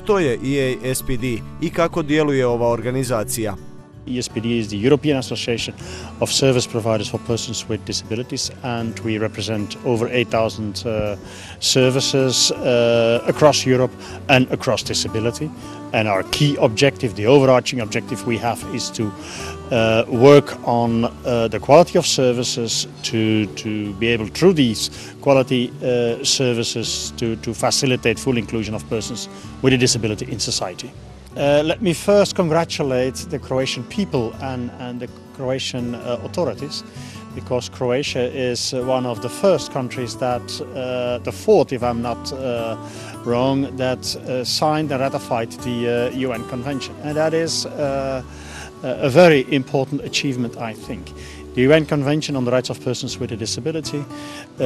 Što je EASPD i kako djeluje ova organizacija? EASPD is the European Association of Service Providers for Persons with Disabilities, and we represent over 8,000 services across Europe and across disability. And our key objective, the overarching objective we have, is to work on the quality of services, to be able, through these quality services, to facilitate full inclusion of persons with a disability in society. Let me first congratulate the Croatian people and the Croatian authorities, because Croatia is one of the first countries that, the fourth if I'm not wrong, that signed and ratified the UN Convention. And that is a very important achievement, I think. The UN Convention on the Rights of Persons with a Disability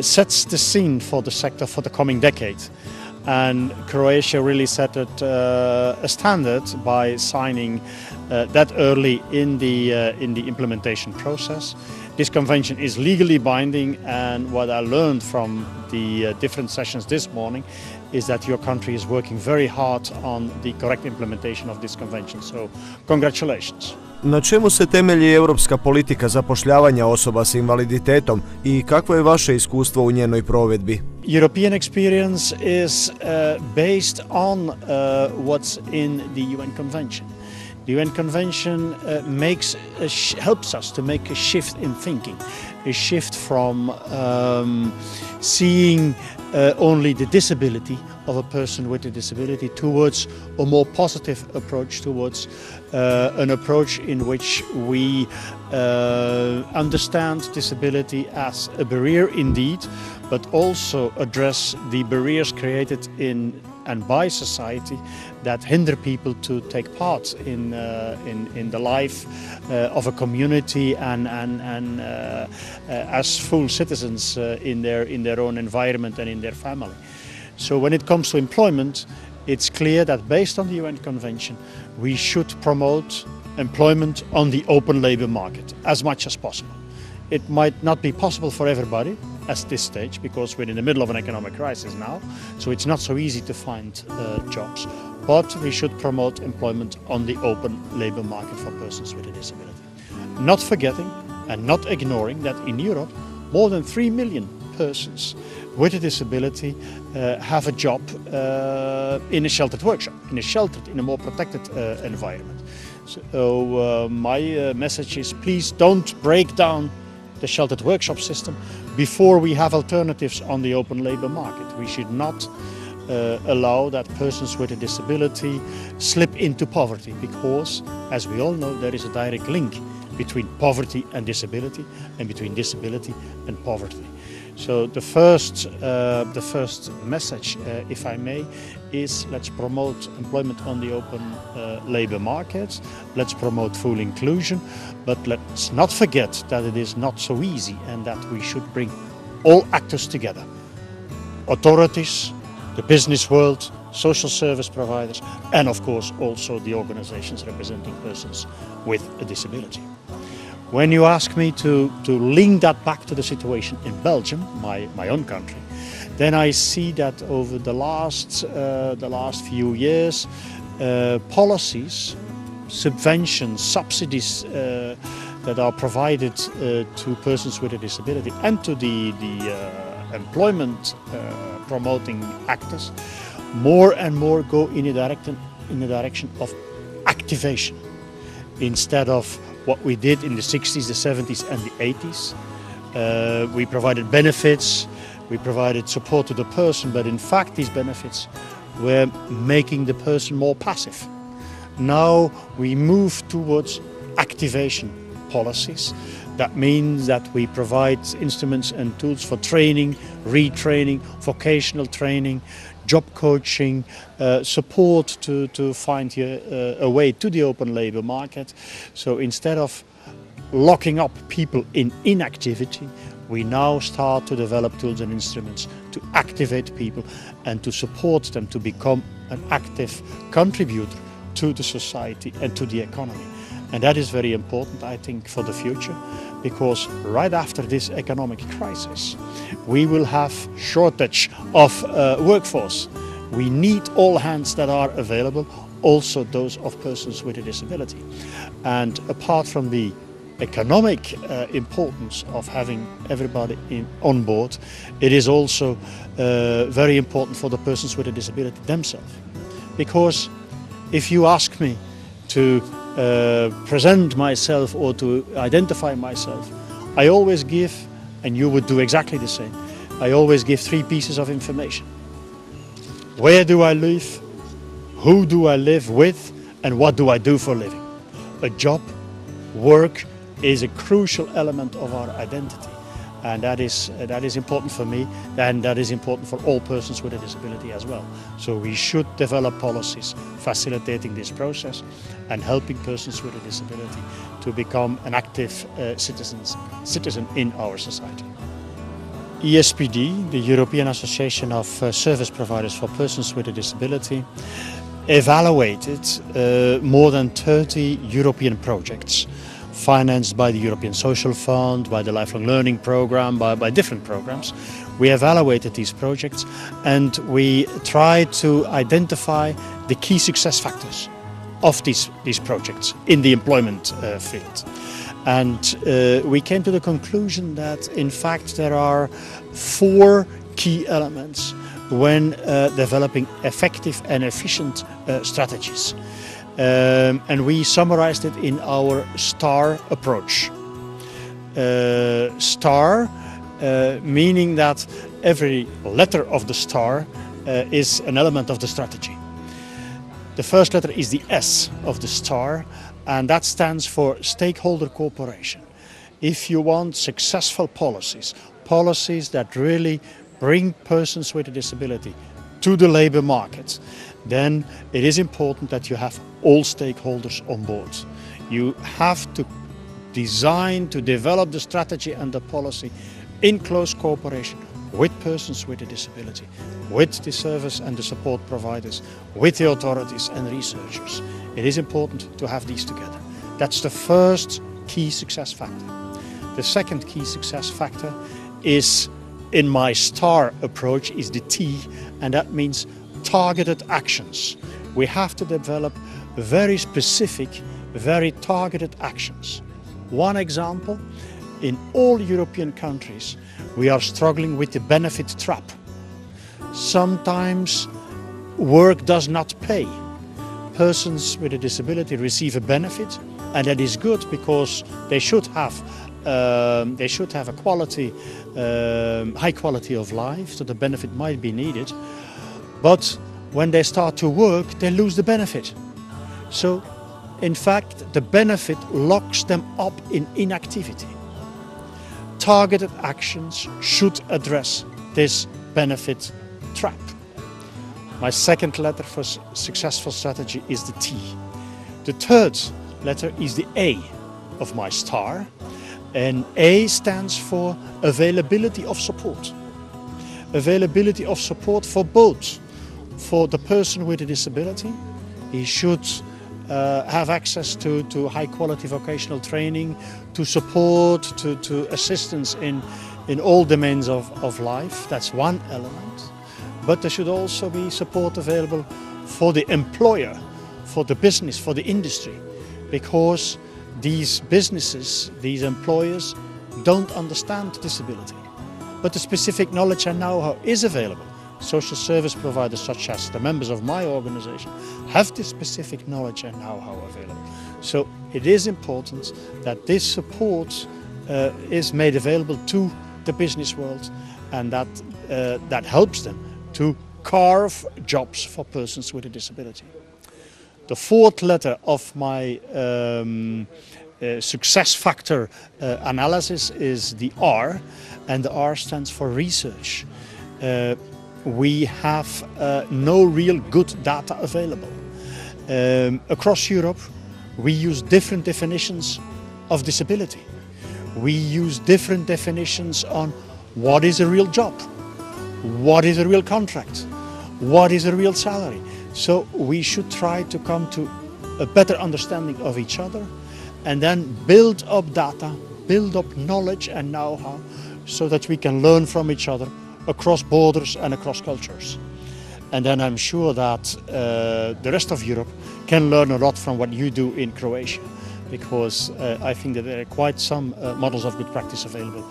sets the scene for the sector for the coming decade. And Croatia really set it a standard by signing that early in the implementation process. This convention is legally binding, and what I learned from the different sessions this morning is that your country is working very hard on the correct implementation of this convention. So, congratulations. Na čemu se temelji europska politika zapošljavanja osoba s invaliditetom i kakvo je vaše iskustvo u njenoj provedbi? European experience is based on what's in the UN Convention. The UN Convention helps us to make a shift in thinking, a shift from seeing only the disability of a person with a disability towards a more positive approach, towards an approach in which we understand disability as a barrier indeed, but also address the barriers created in and by society that hinder people to take part in the life of a community and as full citizens in their own environment and in their family. So when it comes to employment, it's clear that based on the UN Convention, we should promote employment on the open labour market as much as possible. It might not be possible for everybody at this stage, because we're in the middle of an economic crisis now, so it's not so easy to find jobs. But we should promote employment on the open labour market for persons with a disability. Not forgetting and not ignoring that in Europe, more than 3 million persons with a disability have a job in a sheltered workshop, in a more protected environment. So my message is, please don't break down the sheltered workshop system before we have alternatives on the open labour market. We should not allow that persons with a disability slip into poverty, because, as we all know, there is a direct link between poverty and disability, and between disability and poverty. So the first message, if I may, is let's promote employment on the open labour market, let's promote full inclusion, but let's not forget that it is not so easy and that we should bring all actors together. Authorities, the business world, social service providers, and of course also the organizations representing persons with a disability. When you ask me to link that back to the situation in Belgium, my own country, then I see that over the last few years, policies, subventions, subsidies that are provided to persons with a disability and to the employment promoting actors, more and more go in the direction of activation, instead of what we did in the 60s, the 70s and the 80s. We provided benefits, we provided support to the person, but in fact these benefits were making the person more passive. Now we move towards activation policies. That means that we provide instruments and tools for training, retraining, vocational training, job coaching, support to find a way to the open labour market. So instead of locking up people in inactivity, we now start to develop tools and instruments to activate people and to support them to become an active contributor to the society and to the economy. And that is very important, I think, for the future, because right after this economic crisis, we will have shortage of workforce. We need all hands that are available, also those of persons with a disability. And apart from the economic importance of having everybody on board, it is also very important for the persons with a disability themselves. Because if you ask me to present myself or to identify myself, I always give, and you would do exactly the same, I always give 3 pieces of information. Where do I live? Who do I live with? And what do I do for a living? A job, work, is a crucial element of our identity, and that is important for me, and that is important for all persons with a disability as well. So we should develop policies facilitating this process and helping persons with a disability to become an active citizen in our society. ESPD, the European Association of Service Providers for Persons with a Disability, evaluated more than 30 European projects financed by the European Social Fund, by the Lifelong Learning Programme, by different programs. We evaluated these projects and we tried to identify the key success factors of these projects in the employment field. And we came to the conclusion that in fact there are 4 key elements when developing effective and efficient strategies. And we summarized it in our STAR approach. STAR meaning that every letter of the STAR is an element of the strategy. The first letter is the S of the STAR, and that stands for stakeholder cooperation. If you want successful policies that really bring persons with a disability to the labour market, then it is important that you have all stakeholders on board. You have to design, to develop the strategy and the policy in close cooperation with persons with a disability, with the service and the support providers, with the authorities and researchers. It is important to have these together. That's the first key success factor. The second key success factor is, in my STAR approach, is the T, and that means targeted actions. We have to develop very specific, very targeted actions. One example, in all European countries, we are struggling with the benefit trap. Sometimes work does not pay. Persons with a disability receive a benefit, and that is good because they should have a quality, high quality of life, so the benefit might be needed. But when they start to work, they lose the benefit. So, in fact, the benefit locks them up in inactivity. Targeted actions should address this benefit trap. My second letter for successful strategy is the T. The third letter is the A of my STAR, and A stands for availability of support. Availability of support for both. For the person with a disability, he should have access to high quality vocational training, to support, to assistance in all domains of life. That's one element. But there should also be support available for the employer, for the business, for the industry, because these businesses, these employers don't understand disability. But the specific knowledge and know-how is available. Social service providers such as the members of my organization have this specific knowledge and know-how available. So it is important that this support is made available to the business world, and that helps them to carve jobs for persons with a disability. The fourth letter of my success factor analysis is the R, and the R stands for research. We have no real good data available. Across Europe, we use different definitions of disability. We use different definitions on what is a real job, what is a real contract, what is a real salary. So we should try to come to a better understanding of each other and then build up data, build up knowledge and know-how so that we can learn from each other across borders and across cultures. And then I'm sure that the rest of Europe can learn a lot from what you do in Croatia, because I think that there are quite some models of good practice available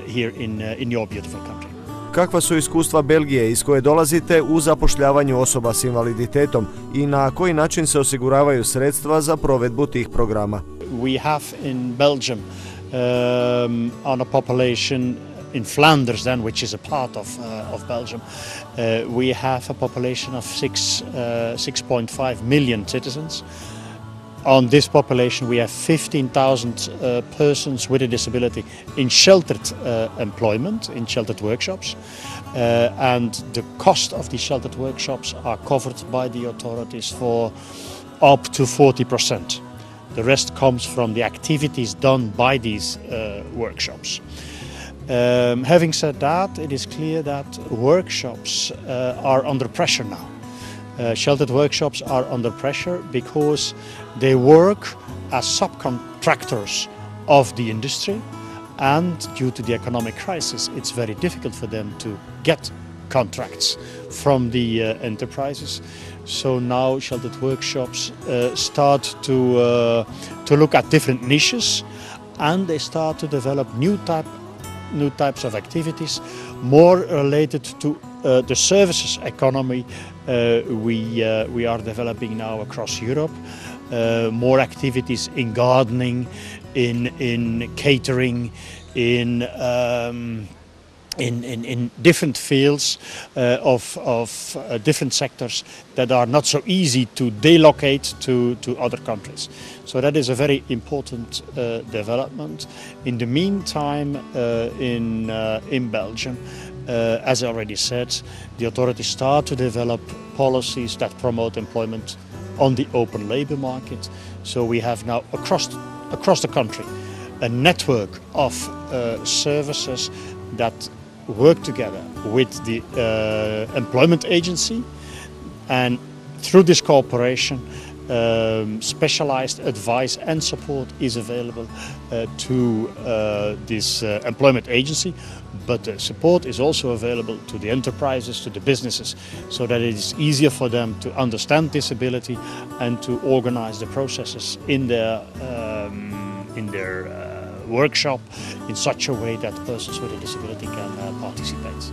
here in your beautiful country. Kakva su iskustva Belgije iz koje dolazite u zapošljavanju osoba s invaliditetom i na koji način se osiguravaju sredstva za provedbu tih programa? We have in Belgium on a population in Flanders, then, which is a part of Belgium, we have a population of 6.5 million citizens. On this population, we have 15,000 persons with a disability in sheltered employment, in sheltered workshops. And the cost of these sheltered workshops are covered by the authorities for up to 40%. The rest comes from the activities done by these workshops. Having said that, it is clear that workshops are under pressure now. Sheltered workshops are under pressure because they work as subcontractors of the industry, and due to the economic crisis, it's very difficult for them to get contracts from the enterprises. So now sheltered workshops start to look at different niches, and they start to develop new types of activities, more related to the services economy we are developing now across Europe. More activities in gardening, in catering, in different fields of different sectors that are not so easy to delocate to other countries. So that is a very important development. In the meantime, in Belgium, as I already said, the authorities start to develop policies that promote employment on the open labour market. So we have now across the country a network of services that work together with the employment agency, and through this cooperation specialized advice and support is available to this employment agency, but the support is also available to the enterprises, to the businesses, so that it is easier for them to understand disability and to organize the processes in their workshop in such a way that persons with a disability can participate.